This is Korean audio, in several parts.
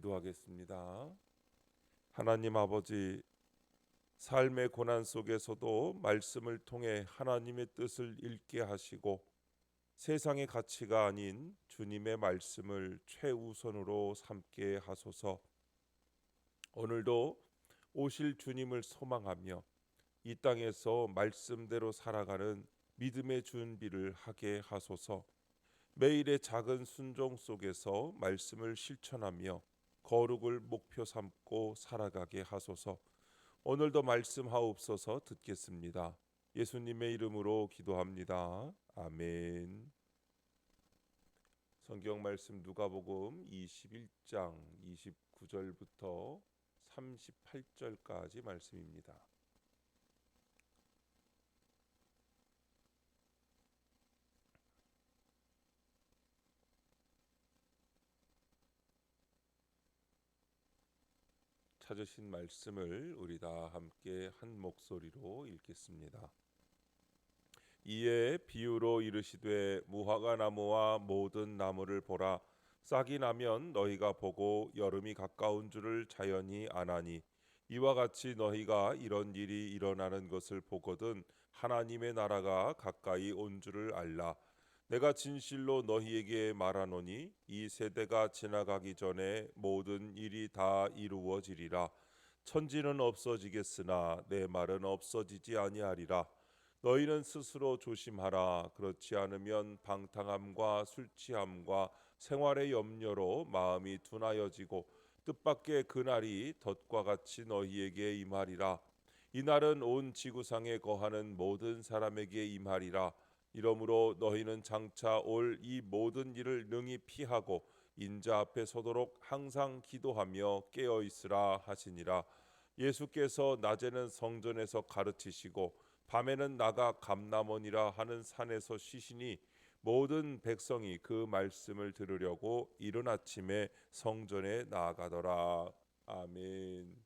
기도하겠습니다. 하나님 아버지, 삶의 고난 속에서도 말씀을 통해 하나님의 뜻을 읽게 하시고 세상의 가치가 아닌 주님의 말씀을 최우선으로 삼게 하소서. 오늘도 오실 주님을 소망하며 이 땅에서 말씀대로 살아가는 믿음의 준비를 하게 하소서. 매일의 작은 순종 속에서 말씀을 실천하며 거룩을 목표 삼고 살아가게 하소서. 오늘도 말씀하옵소서. 듣겠습니다. 예수님의 이름으로 기도합니다. 아멘. 성경 말씀 누가복음 21장 29절부터 38절까지 말씀입니다. 찾으신 말씀을 우리 다 함께 한 목소리로 읽겠습니다. 이에 비유로 이르시되 무화과 나무와 모든 나무를 보라. 싹이 나면 너희가 보고 여름이 가까운 줄을 자연히 아나니 이와 같이 너희가 이런 일이 일어나는 것을 보거든 하나님의 나라가 가까이 온 줄을 알라. 내가 진실로 너희에게 말하노니 이 세대가 지나가기 전에 모든 일이 다 이루어지리라. 천지는 없어지겠으나 내 말은 없어지지 아니하리라. 너희는 스스로 조심하라. 그렇지 않으면 방탕함과 술 취함과 생활의 염려로 마음이 둔하여지고 뜻밖의 그날이 덫과 같이 너희에게 임하리라. 이날은 온 지구상에 거하는 모든 사람에게 임하리라. 이러므로 너희는 장차 올 이 모든 일을 능히 피하고 인자 앞에 서도록 항상 기도하며 깨어 있으라 하시니라. 예수께서 낮에는 성전에서 가르치시고 밤에는 나가 감람원이라 하는 산에서 쉬시니 모든 백성이 그 말씀을 들으려고 이른 아침에 성전에 나아가더라. 아멘.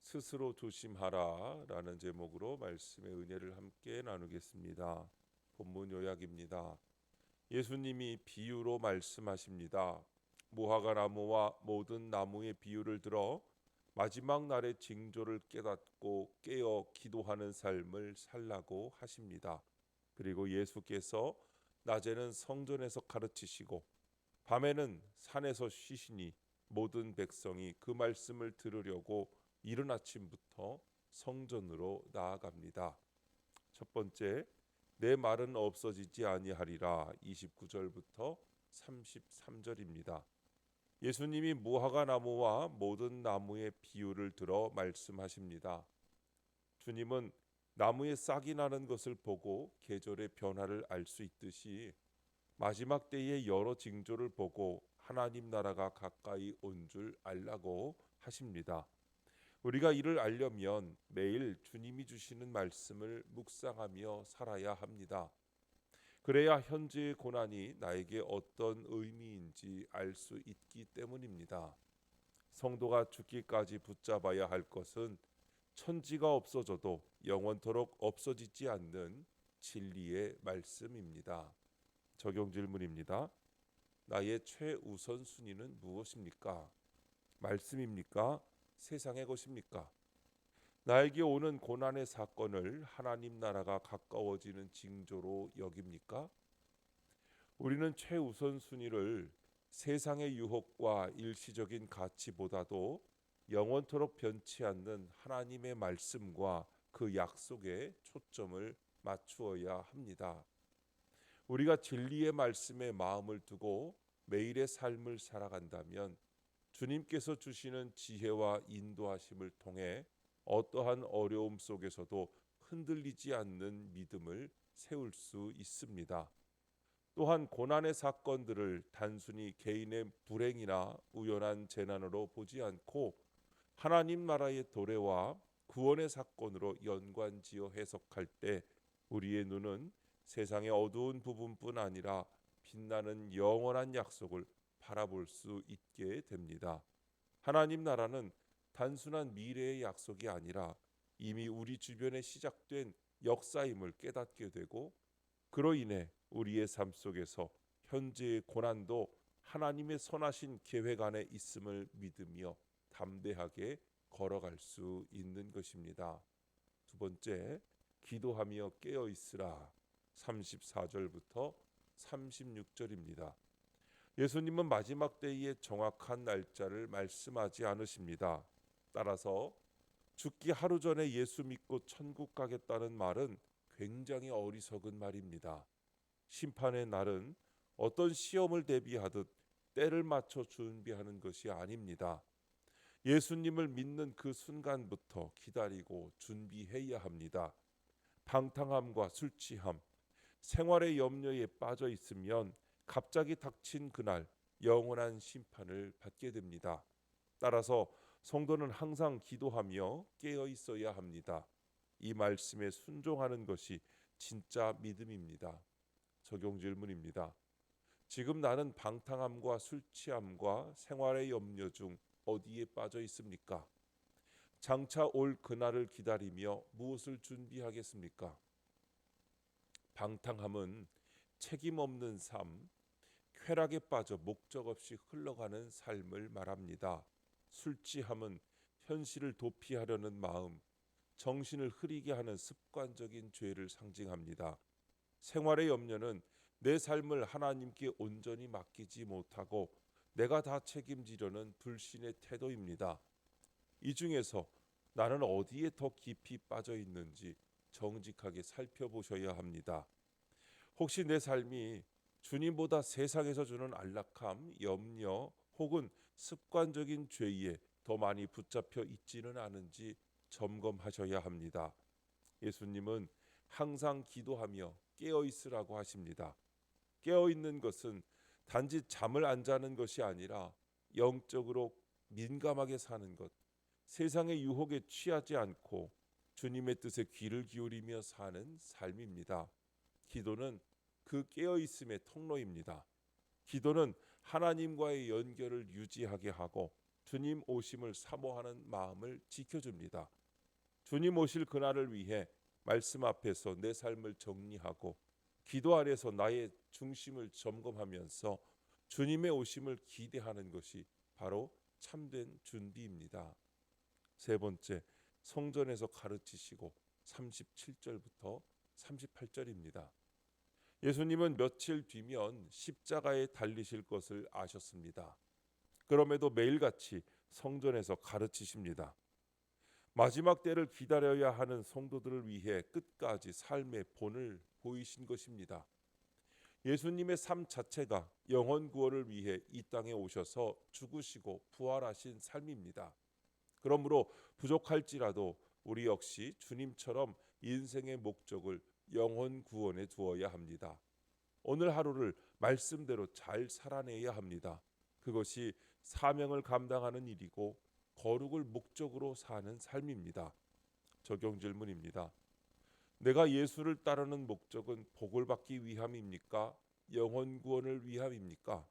스스로 조심하라 라는 제목으로 말씀의 은혜를 함께 나누겠습니다. 본문 요약입니다. 예수님이 비유로 말씀하십니다. 무화과 나무와 모든 나무의 비유를 들어 마지막 날의 징조를 깨닫고 깨어 기도하는 삶을 살라고 하십니다. 그리고 예수께서 낮에는 성전에서 가르치시고 밤에는 산에서 쉬시니 모든 백성이 그 말씀을 들으려고 이른 아침부터 성전으로 나아갑니다. 첫 번째, 내 말은 없어지지 아니하리라. 29절부터 33절입니다. 예수님이 무화과 나무와 모든 나무의 비유를 들어 말씀하십니다. 주님은 나무에 싹이 나는 것을 보고 계절의 변화를 알 수 있듯이 마지막 때의 여러 징조를 보고 하나님 나라가 가까이 온 줄 알라고 하십니다. 우리가 이를 알려면 매일 주님이 주시는 말씀을 묵상하며 살아야 합니다. 그래야 현재의 고난이 나에게 어떤 의미인지 알 수 있기 때문입니다. 성도가 죽기까지 붙잡아야 할 것은 천지가 없어져도 영원토록 없어지지 않는 진리의 말씀입니다. 적용 질문입니다. 나의 최우선 순위는 무엇입니까? 말씀입니까? 세상의 것입니까? 나에게 오는 고난의 사건을 하나님 나라가 가까워지는 징조로 여깁니까? 우리는 최우선 순위를 세상의 유혹과 일시적인 가치보다도 영원토록 변치 않는 하나님의 말씀과 그 약속에 초점을 맞추어야 합니다. 우리가 진리의 말씀에 마음을 두고 매일의 삶을 살아간다면 주님께서 주시는 지혜와 인도하심을 통해 어떠한 어려움 속에서도 흔들리지 않는 믿음을 세울 수 있습니다. 또한 고난의 사건들을 단순히 개인의 불행이나 우연한 재난으로 보지 않고 하나님 나라의 도래와 구원의 사건으로 연관지어 해석할 때 우리의 눈은 세상의 어두운 부분뿐 아니라 빛나는 영원한 약속을 바라볼 수 있게 됩니다. 하나님 나라는 단순한 미래의 약속이 아니라 이미 우리 주변에 시작된 역사임을 깨닫게 되고 그로 인해 우리의 삶 속에서 현재의 고난도 하나님의 선하신 계획 안에 있음을 믿으며 담대하게 걸어갈 수 있는 것입니다. 두 번째, 기도하며 깨어 있으라. 34절부터 36절입니다. 예수님은 마지막 때의 정확한 날짜를 말씀하지 않으십니다. 따라서 죽기 하루 전에 예수 믿고 천국 가겠다는 말은 굉장히 어리석은 말입니다. 심판의 날은 어떤 시험을 대비하듯 때를 맞춰 준비하는 것이 아닙니다. 예수님을 믿는 그 순간부터 기다리고 준비해야 합니다. 방탕함과 술 취함, 생활의 염려에 빠져 있으면 갑자기 닥친 그날 영원한 심판을 받게 됩니다. 따라서 성도는 항상 기도하며 깨어 있어야 합니다. 이 말씀에 순종하는 것이 진짜 믿음입니다. 적용 질문입니다. 지금 나는 방탕함과 술 취함과 생활의 염려 중 어디에 빠져 있습니까? 장차 올 그날을 기다리며 무엇을 준비하겠습니까? 방탕함은 책임 없는 삶, 쾌락에 빠져 목적 없이 흘러가는 삶을 말합니다. 술 취함은 현실을 도피하려는 마음, 정신을 흐리게 하는 습관적인 죄를 상징합니다. 생활의 염려는 내 삶을 하나님께 온전히 맡기지 못하고 내가 다 책임지려는 불신의 태도입니다. 이 중에서 나는 어디에 더 깊이 빠져 있는지 정직하게 살펴보셔야 합니다. 혹시 내 삶이 주님보다 세상에서 주는 안락함, 염려 혹은 습관적인 죄에 더 많이 붙잡혀 있지는 않은지 점검하셔야 합니다. 예수님은 항상 기도하며 깨어 있으라고 하십니다. 깨어 있는 것은 단지 잠을 안 자는 것이 아니라 영적으로 민감하게 사는 것, 세상의 유혹에 취하지 않고 주님의 뜻에 귀를 기울이며 사는 삶입니다. 기도는 그 깨어 있음의 통로입니다. 기도는 하나님과의 연결을 유지하게 하고 주님 오심을 사모하는 마음을 지켜줍니다. 주님 오실 그날을 위해 말씀 앞에서 내 삶을 정리하고 기도 안에서 나의 중심을 점검하면서 주님의 오심을 기대하는 것이 바로 참된 준비입니다. 세 번째, 성전에서 가르치시고 37절부터 38절입니다. 예수님은 며칠 뒤면 십자가에 달리실 것을 아셨습니다. 그럼에도 매일같이 성전에서 가르치십니다. 마지막 때를 기다려야 하는 성도들을 위해 끝까지 삶의 본을 보이신 것입니다. 예수님의 삶 자체가 영혼 구원을 위해 이 땅에 오셔서 죽으시고 부활하신 삶입니다. 그러므로 부족할지라도 우리 역시 주님처럼 인생의 목적을 영혼 구원에 두어야 합니다. 오늘 하루를 말씀대로 잘 살아내야 합니다. 그것이 사명을 감당하는 일이고 거룩을 목적으로 사는 삶입니다. 적용 질문입니다. 내가 예수를 따르는 목적은 복을 받기 위함입니까? 영혼 구원을 위함입니까?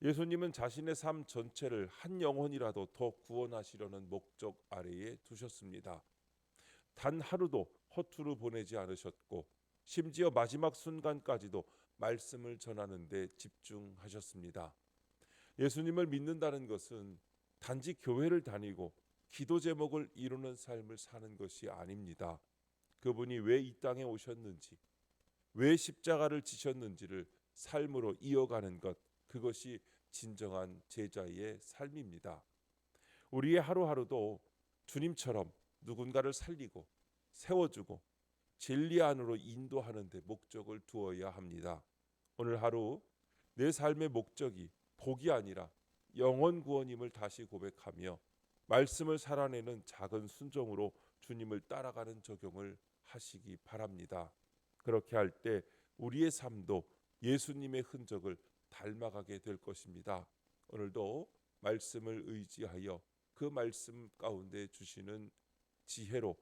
예수님은 자신의 삶 전체를 한 영혼이라도 더 구원하시려는 목적 아래에 두셨습니다. 단 하루도 허투루 보내지 않으셨고 심지어 마지막 순간까지도 말씀을 전하는 데 집중하셨습니다. 예수님을 믿는다는 것은 단지 교회를 다니고 기도 제목을 이루는 삶을 사는 것이 아닙니다. 그분이 왜 이 땅에 오셨는지, 왜 십자가를 지셨는지를 삶으로 이어가는 것, 그것이 진정한 제자의 삶입니다. 우리의 하루하루도 주님처럼 누군가를 살리고 세워주고 진리 안으로 인도하는 데 목적을 두어야 합니다. 오늘 하루 내 삶의 목적이 복이 아니라 영혼 구원임을 다시 고백하며 말씀을 살아내는 작은 순종으로 주님을 따라가는 적용을 하시기 바랍니다. 그렇게 할 때 우리의 삶도 예수님의 흔적을 닮아가게 될 것입니다. 오늘도 말씀을 의지하여 그 말씀 가운데 주시는 지혜로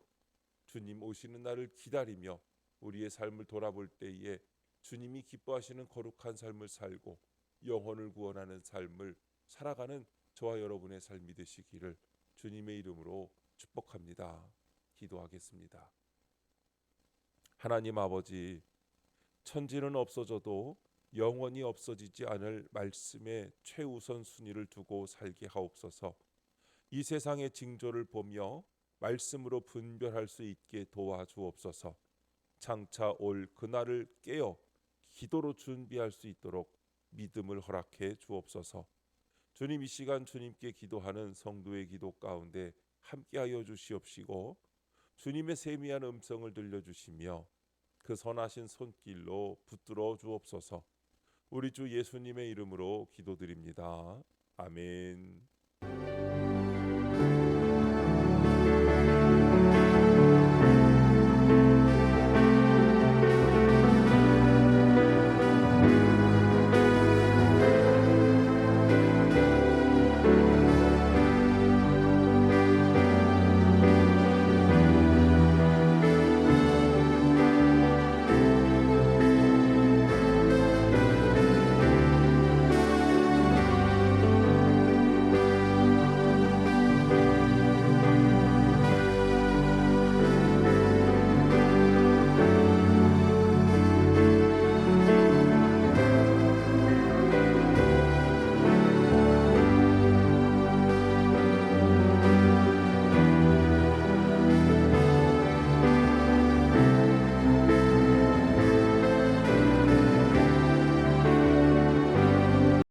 주님 오시는 날을 기다리며 우리의 삶을 돌아볼 때에 주님이 기뻐하시는 거룩한 삶을 살고 영혼을 구원하는 삶을 살아가는 저와 여러분의 삶이 되시기를 주님의 이름으로 축복합니다. 기도하겠습니다. 하나님 아버지, 천지는 없어져도 영원히 없어지지 않을 말씀에 최우선 순위를 두고 살게 하옵소서. 이 세상의 징조를 보며 말씀으로 분별할 수 있게 도와주옵소서. 장차 올 그날을 깨어 기도로 준비할 수 있도록 믿음을 허락해 주옵소서. 주님, 이 시간 주님께 기도하는 성도의 기도 가운데 함께하여 주시옵시고 주님의 세미한 음성을 들려주시며 그 선하신 손길로 붙들어 주옵소서. 우리 주 예수님의 이름으로 기도드립니다. 아멘.